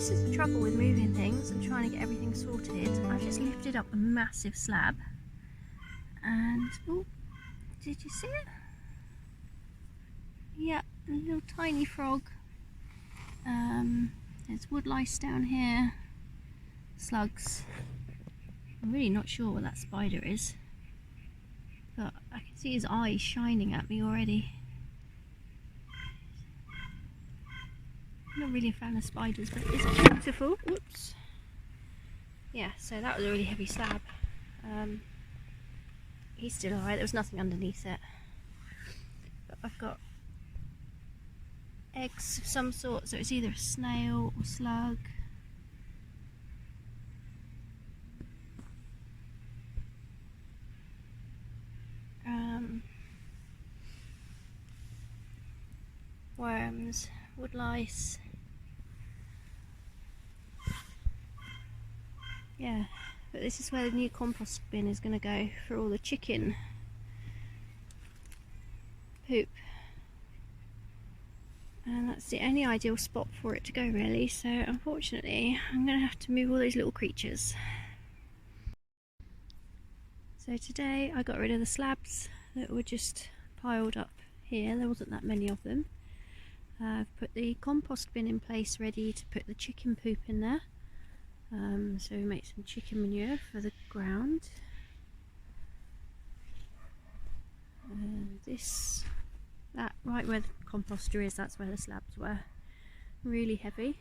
this is the trouble with moving things and trying to get everything sorted. I've just lifted up a massive slab and, oh, did you see it? Yeah, a little tiny frog. There's wood lice down here, slugs. I'm really not sure what that spider is, but I can see his eyes shining at me already. I'm not really a fan of spiders, but it's beautiful. Whoops. Yeah, so that was a really heavy slab. He's still alright, there was nothing underneath it. But I've got eggs of some sort, so it's either a snail or slug. Worms, wood lice. Yeah, but this is where the new compost bin is going to go for all the chicken poop. And that's the only ideal spot for it to go really, so unfortunately I'm going to have to move all those little creatures. So today I got rid of the slabs that were just piled up here, there wasn't that many of them. I've put the compost bin in place ready to put the chicken poop in there. So we make some chicken manure for the ground. That right where the composter is, that's where the slabs were. Really heavy.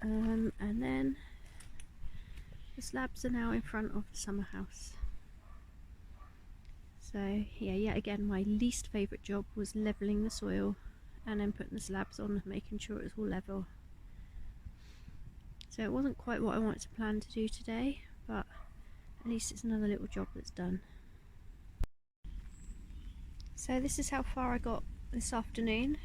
And then the slabs are now in front of the summer house. So yeah, yet again my least favourite job was levelling the soil and then putting the slabs on, making sure it was all level. So it wasn't quite what I wanted to plan to do today, but at least it's another little job that's done. So this is how far I got this afternoon.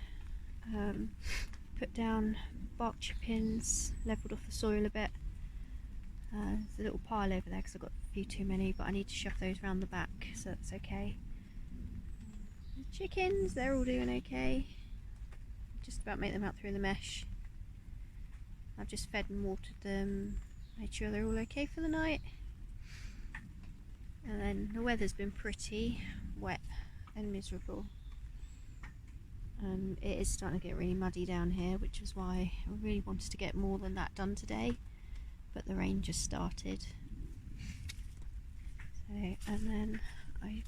Put down bark chippings, levelled off the soil a bit. There's a little pile over there because I've got a few too many, but I need to shove those around the back, so that's okay. The chickens, they're all doing okay. Just about make them out through the mesh. I've just fed and watered them, made sure they're all okay for the night. And then the weather's been pretty wet and miserable. It is starting to get really muddy down here, which is why I really wanted to get more than that done today, but the rain just started. So, and then I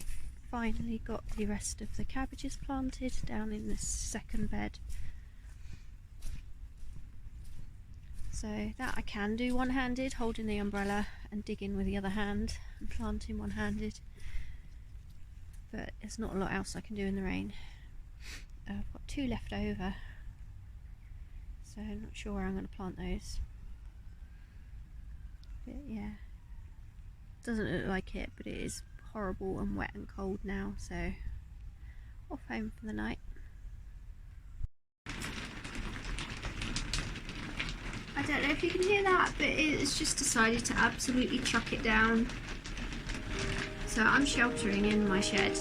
finally got the rest of the cabbages planted down in this second bed. So that I can do one-handed, holding the umbrella and digging with the other hand and planting one-handed, but there's not a lot else I can do in the rain. I've got two left over, so I'm not sure where I'm going to plant those. But yeah, doesn't look like it, but it is horrible and wet and cold now, so off home for the night. I don't know if you can hear that, but it's just decided to absolutely chuck it down. So I'm sheltering in my shed.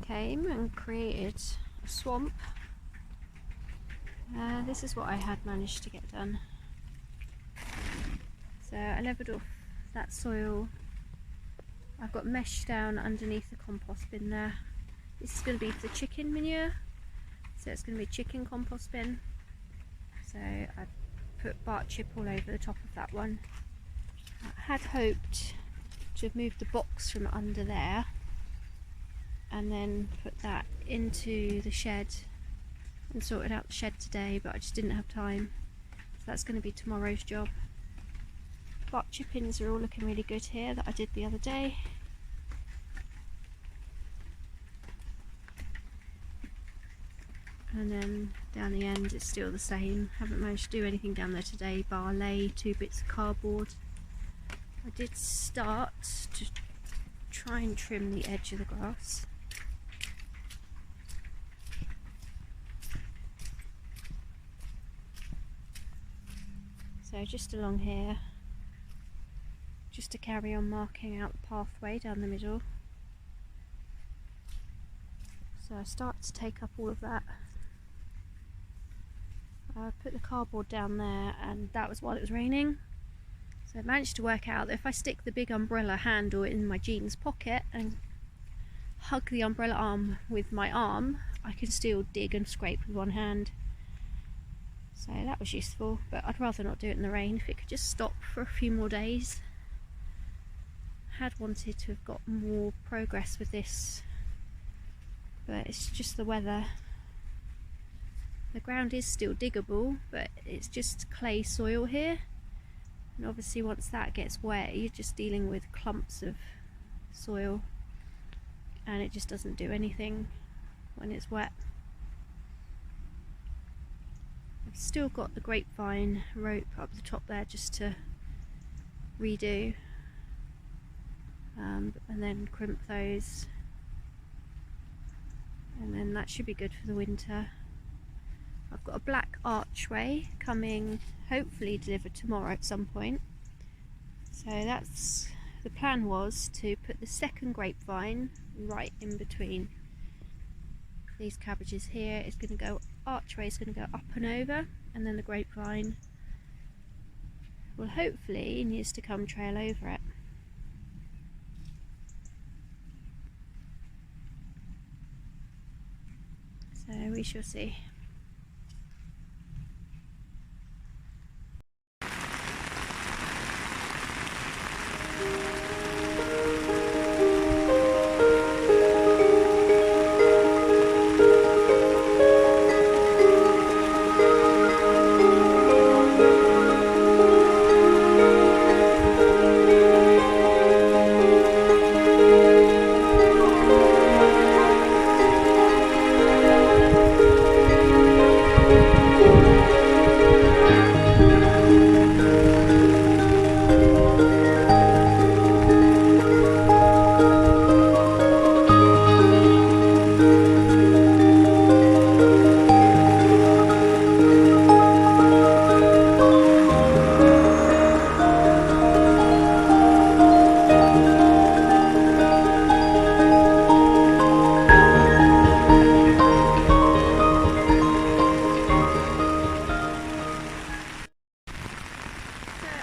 Came and created a swamp. This is what I had managed to get done. So I levelled off that soil. I've got mesh down underneath the compost bin there. This is going to be for the chicken manure, so it's going to be a chicken compost bin. So I put bark chip all over the top of that one. I had hoped to have moved the box from under there and then put that into the shed and sorted out the shed today, but I just didn't have time, so that's going to be tomorrow's job. Bark chippings are all looking really good here that I did the other day. and then down the end it's still the same. Haven't managed to do anything down there today bar lay 2 bits of cardboard. I did start to try and trim the edge of the grass. So just along here, just to carry on marking out the pathway down the middle. So I start to take up all of that. I put the cardboard down there, and that was while it was raining. So I managed to work out that if I stick the big umbrella handle in my jeans pocket and hug the umbrella arm with my arm, I can still dig and scrape with one hand. So that was useful, but I'd rather not do it in the rain if it could just stop for a few more days. Had wanted to have got more progress with this, but it's just the weather. The ground is still diggable, but it's just clay soil here, and obviously once that gets wet you're just dealing with clumps of soil, and it just doesn't do anything when it's wet. I've still got the grapevine rope up the top there just to redo, and then crimp those, and then that should be good for the winter. I've got a black archway coming, hopefully delivered tomorrow at some point. So that's the plan, was to put the second grapevine right in between these cabbages here. It's going to go, archway is going to go up and over, and then the grapevine will hopefully in years to come trail over it. So we shall see.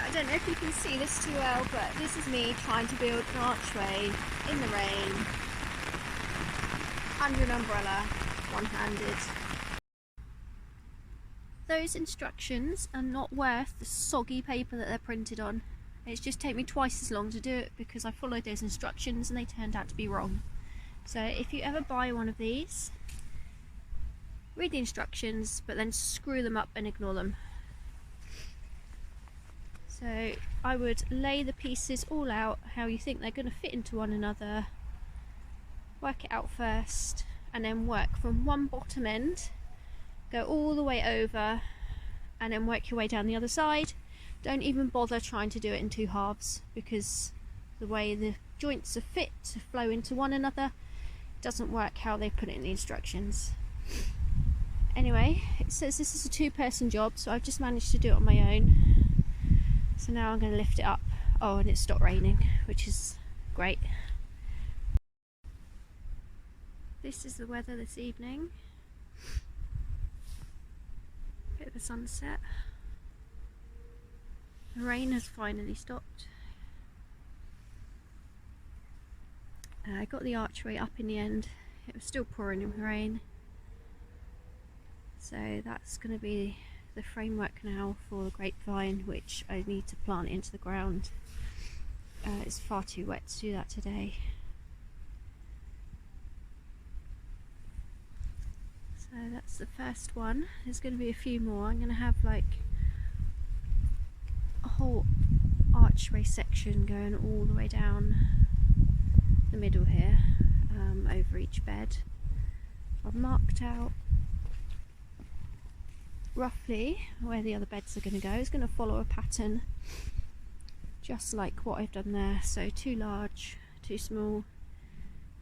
I don't know if you can see this too well, but this is me trying to build an archway in the rain, under an umbrella, one-handed. Those instructions are not worth the soggy paper that they're printed on. It's just taken me twice as long to do it because I followed those instructions and they turned out to be wrong. So if you ever buy one of these, read the instructions but then screw them up and ignore them. So I would lay the pieces all out how you think they're going to fit into one another, work it out first, and then work from one bottom end, go all the way over, and then work your way down the other side. Don't even bother trying to do it in two halves, because the way the joints are fit to flow into one another doesn't work how they put it in the instructions. Anyway, it says this is a two-person job, so I've just managed to do it on my own. So now I'm going to lift it up. Oh, and it stopped raining, which is great. This is the weather this evening. Bit of a sunset. The rain has finally stopped. I got the archway up in the end. It was still pouring in rain. So that's going to be the framework now for the grapevine, which I need to plant into the ground. It's far too wet to do that today. So that's the first one. There's going to be a few more. I'm going to have like a whole archway section going all the way down the middle here, over each bed. I've marked out roughly where the other beds are going to go. It's going to follow a pattern just like what I've done there. So too large, too small,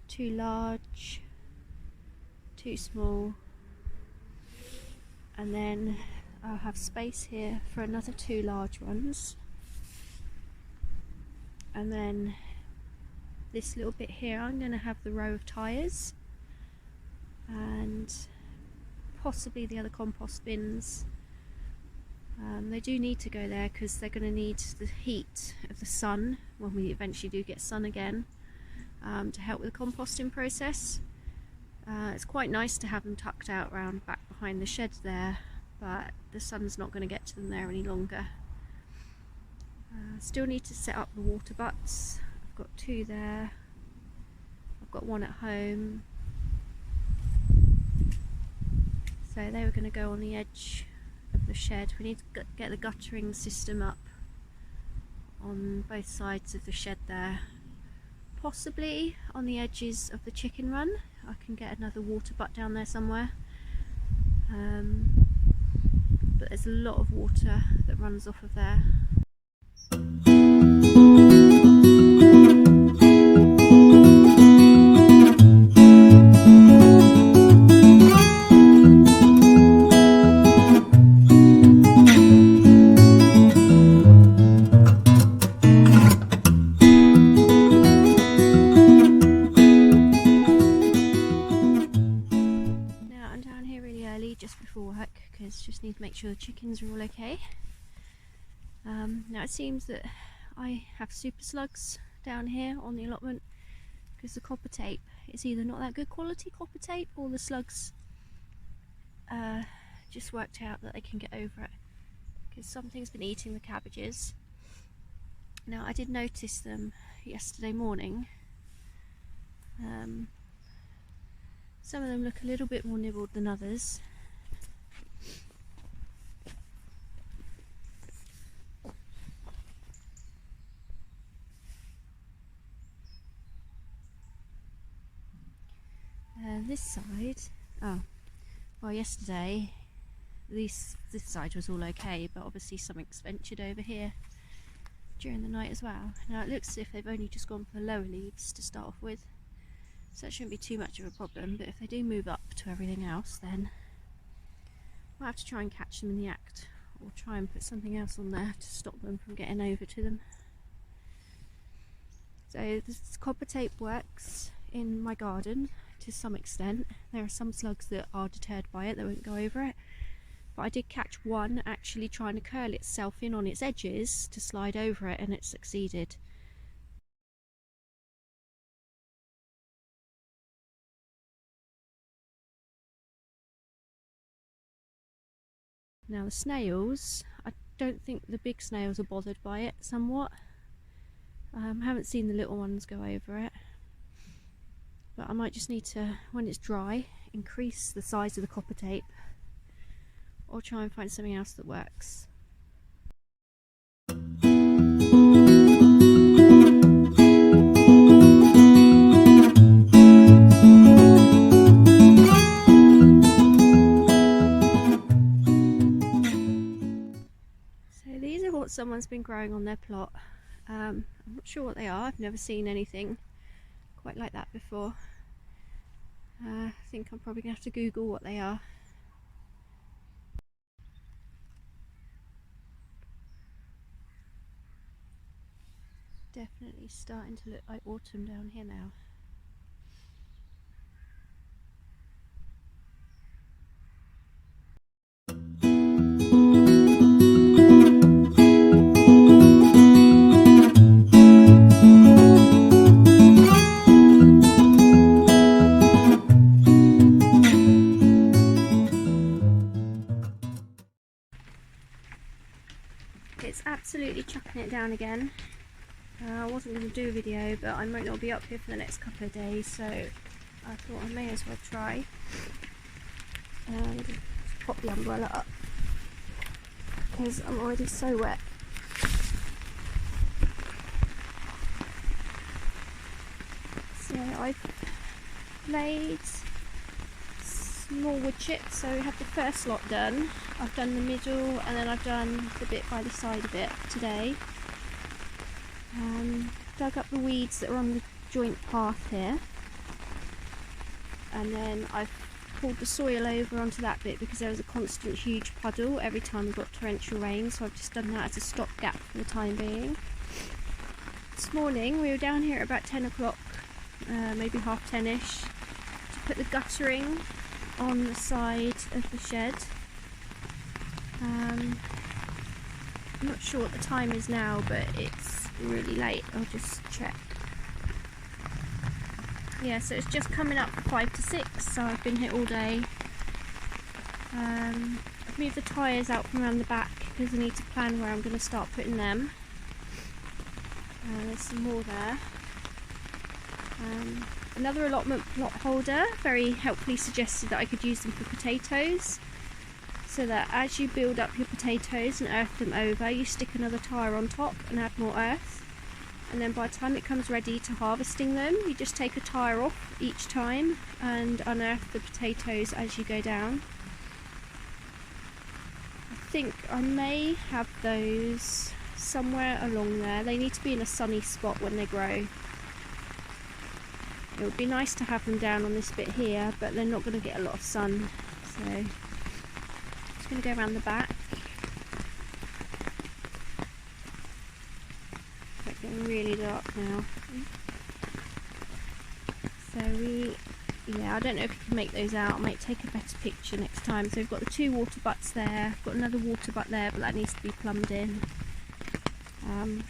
too large, too small, and then I'll have space here for another 2 large ones, and then this little bit here I'm going to have the row of tyres, and possibly the other compost bins. They do need to go there because they're going to need the heat of the sun when we eventually do get sun again, to help with the composting process. It's quite nice to have them tucked out round back behind the shed there, but the sun's not going to get to them there any longer. Still need to set up the water butts. I've got 2 there, I've got 1 at home, so they were going to go on the edge of the shed. We need to get the guttering system up on both sides of the shed there, possibly on the edges of the chicken run. I can get another water butt down there somewhere, but there's a lot of water that runs off of there. Just before work, because just need to make sure the chickens are all okay. Now it seems that I have super slugs down here on the allotment because the copper tape is either not that good quality copper tape, or the slugs just worked out that they can get over it because something's been eating the cabbages. Now I did notice them yesterday morning. Some of them look a little bit more nibbled than others. This side, well, yesterday this side was all okay, but obviously something's ventured over here during the night as well. Now it looks as if they've only just gone for the lower leaves to start off with, so that shouldn't be too much of a problem, but if they do move up to everything else, then I'll have to try and catch them in the act, or try and put something else on there to stop them from getting over to them. So this copper tape works in my garden to some extent. There are some slugs that are deterred by it, they won't go over it, but I did catch one actually trying to curl itself in on its edges to slide over it, and it succeeded. Now the snails, I don't think the big snails are bothered by it somewhat. Haven't seen the little ones go over it, but I might just need to, when it's dry, increase the size of the copper tape, or try and find something else that works. So these are what someone's been growing on their plot. I'm not sure what they are, I've never seen anything quite like that before. I think I'm probably going to have to Google what they are. Definitely starting to look like autumn down here now. It's absolutely chucking it down again. I wasn't going to do a video, but I might not be up here for the next couple of days, so I thought I may as well try and pop the umbrella up because I'm already so wet. So I've laid some more wood chips. So we have the first lot done. I've done the middle, and then I've done the bit by the side of it today. Dug up the weeds that are on the joint path here, and then I've pulled the soil over onto that bit because there was a constant huge puddle every time we got torrential rain, so I've just done that as a stopgap for the time being. This morning we were down here at about 10 o'clock, maybe half 10ish, to put the guttering on the side of the shed. I'm not sure what the time is now, but it's really late. I'll just check. Yeah, so it's just coming up for 5 to 6, so I've been here all day. I've moved the tyres out from around the back because I need to plan where I'm going to start putting them. There's some more there. Another allotment plot holder very helpfully suggested that I could use them for potatoes, so that as you build up your potatoes and earth them over, you stick another tyre on top and add more earth, and then by the time it comes ready to harvesting them, you just take a tyre off each time and unearth the potatoes as you go down. I think I may have those somewhere along there. They need to be in a sunny spot when they grow. It would be nice to have them down on this bit here, but they're not going to get a lot of sun, so I'm just going to go around the back. It's getting really dark now. So I don't know if you can make those out. I might take a better picture next time. So we've got the 2 water butts there. I've got another water butt there, but that needs to be plumbed in.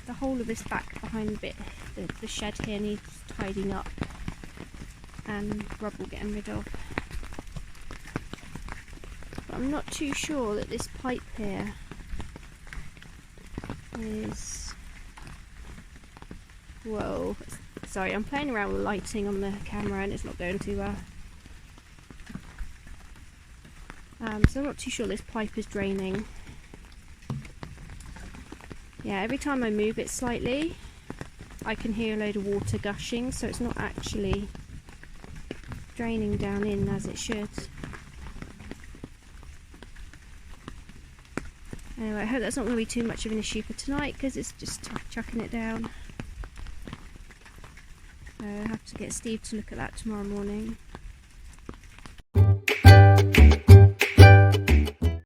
The whole of this back behind the bit, the shed here, needs tidying up and rubble getting rid of. But I'm not too sure that this pipe here is... Whoa, sorry, I'm playing around with lighting on the camera and it's not going too well. So I'm not too sure this pipe is draining. Yeah, every time I move it slightly, I can hear a load of water gushing, so it's not actually draining down in as it should. Anyway, I hope that's not going to be too much of an issue for tonight, because it's just chucking it down. So I'll have to get Steve to look at that tomorrow morning.